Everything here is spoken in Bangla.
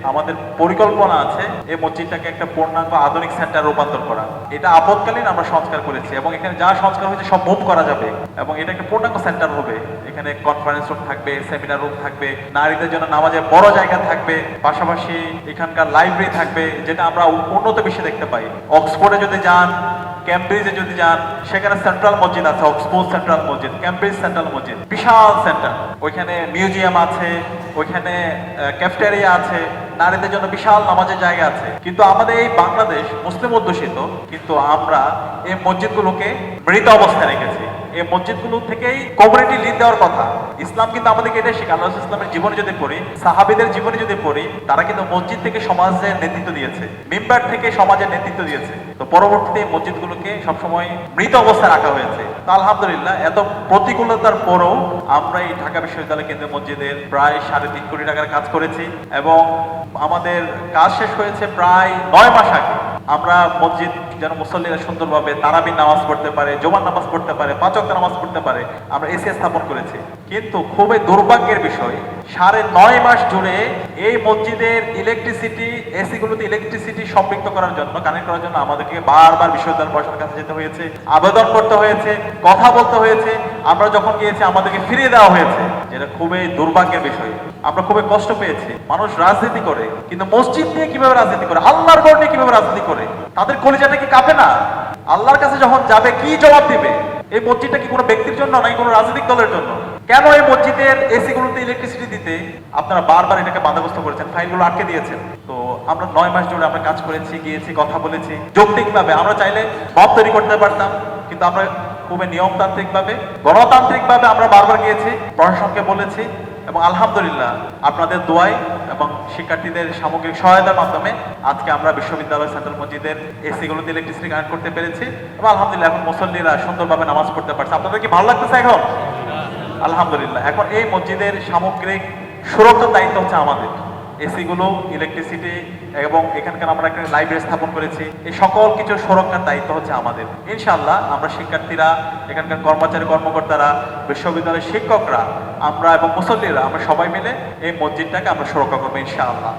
আমাদের পরিকল্পনা আছে এই মসজিদটাকে একটা পূর্ণাঙ্গ আধুনিক সেন্টার রূপান্তর করা। এটা আপদকালীন আমরা সংস্কার করেছি এবং এখানে যা সংস্কার হয়েছে সব মুভ করা যাবে এবং এটা একটা পূর্ণাঙ্গ সেন্টার হবে। এখানে কনফারেন্স রুম থাকবে, সেমিনার রুম থাকবে, নারীদের জন্য নামাজের বড় জায়গা থাকবে, পাশাপাশি এখানকার লাইব্রেরি থাকবে, যেটা আমরা উন্নত বিশ্বে দেখতে পাই। অক্সফোর্ডে যদি যান, ক্যামব্রিজে যদি যান, সেখানে সেন্ট্রাল মসজিদ আছে, অক্সফোর্ড সেন্ট্রাল মসজিদ, ক্যামব্রিজ সেন্ট্রাল মসজিদ, বিশাল সেন্টার। ওইখানে মিউজিয়াম আছে, ওইখানে ক্যাফেটেরিয়া আছে, নারীদের জন্য বিশাল নামাজের জায়গা আছে। কিন্তু আমাদের এই বাংলাদেশ মুসলিম অধ্যুষিত, কিন্তু আমরা এই মসজিদগুলোকে মৃত অবস্থায় রেখেছি। এই মসজিদগুলো থেকেই কমিউনিটি লিড দেওয়ার কথা। ইসলাম কিন্তু আমাদেরকে এটা শেখায়। আল্লাহ ইসলামের জীবনে যদি পড়ি, সাহাবীদের জীবনে যদি পড়ি, তারা কিন্তু মসজিদ থেকে সমাজের নেতৃত্ব দিয়েছে, মিম্বার থেকে সমাজের নেতৃত্ব দিয়েছে। তো পরবর্তীতে এই মসজিদগুলোকে সবসময় মৃত অবস্থায় রাখা হয়েছে। তো আলহামদুলিল্লাহ, এত প্রতিকূলতার পরও আমরা এই ঢাকা বিশ্ববিদ্যালয় কেন্দ্রীয় মসজিদের প্রায় 3.5 কোটি টাকার কাজ করেছি এবং আমাদের কাজ শেষ হয়েছে প্রায় 9 মাস আগে। আমরা মসজিদ যেন মুসল্লিরা সুন্দরভাবে তারাবির নামাজ পড়তে পারে, জুমার নামাজ পড়তে পারে, 5 ওয়াক্ত নামাজ পড়তে পারে, আমরা এসি স্থাপন করেছি। কিন্তু খুবই দুর্ভাগ্যের বিষয়, 9.5 মাস জুড়ে এই মসজিদের ইলেকট্রিসিটি, এসি গুলোতে ইলেকট্রিসিটি সম্পৃক্ত করার জন্য, কানেক্ট করার জন্য আমাদেরকে বারবার বিশ্ববিদ্যালয় প্রশাসনের কাছে যেতে হয়েছে, আবেদন করতে হয়েছে, কথা বলতে হয়েছে। আমরা যখন গিয়েছি আমাদেরকে ফিরিয়ে দেওয়া হয়েছে, যেটা খুবই দুর্ভাগ্যের বিষয়। আমরা খুবই কষ্ট পেয়েছি। মানুষ রাজনীতি করে, কিন্তু মসজিদ নিয়ে কিভাবে রাজনীতি করে, আল্লাহর ঘর নিয়ে কিভাবে রাজনীতি করে, তাদের কলিজাটা কি কাঁপে না? আল্লাহর কাছে যখন যাবে কি জবাব দিবে? এই মসজিদটা কি কোনো ব্যক্তির জন্য নাকি কোনো রাজনৈতিক দলের জন্য? কেন এই মসজিদের এসি গুলোতে ইলেকট্রিসিটি দিতে আপনারা বারবার এটাকে বাধাগ্রস্ত করেছেন, ফাইলগুলো আটকে দিয়েছেন? তো আমরা 9 মাস জুড়ে আমরা কাজ করেছি, গিয়েছি, কথা বলেছি যৌক্তিকভাবে। আমরা চাইলে মত তৈরি করতে পারতাম, কিন্তু আমরা খুবই নিয়মতান্ত্রিকভাবে, গণতান্ত্রিকভাবে আমরা বারবার গিয়েছি, প্রশাসনকে বলেছি এবং আলহামদুলিল্লাহ আপনাদের দোয়ায় এবং শিক্ষার্থীদের সামগ্রিক সহায়তার মাধ্যমে আজকে আমরা বিশ্ববিদ্যালয় সেন্ট্রাল মসজিদের এসি গুলোতে ইলেকট্রিসিটি কানেক্ট করতে পেরেছি এবং আলহামদুলিল্লাহ এখন মুসল্লিরা সুন্দরভাবে নামাজ পড়তে পারছে। আপনাদের কি ভালো লাগতেছে এখন? আলহামদুলিল্লাহ। এখন এই মসজিদের সামগ্রিক সুরক্ষার দায়িত্ব হচ্ছে আমাদের। এসি গুলো, ইলেকট্রিসিটি এবং এখানকার আমরা একটা লাইব্রেরি স্থাপন করেছি, এই সকল কিছু সুরক্ষার দায়িত্ব হচ্ছে আমাদের। ইনশাআল্লাহ আমরা শিক্ষার্থীরা, এখানকার কর্মচারী কর্মকর্তারা, বিশ্ববিদ্যালয়ের শিক্ষকরা, আমরা এবং মুসল্লিরা, আমরা সবাই মিলে এই মসজিদটাকে আমরা সুরক্ষা করবো ইনশাআল্লাহ।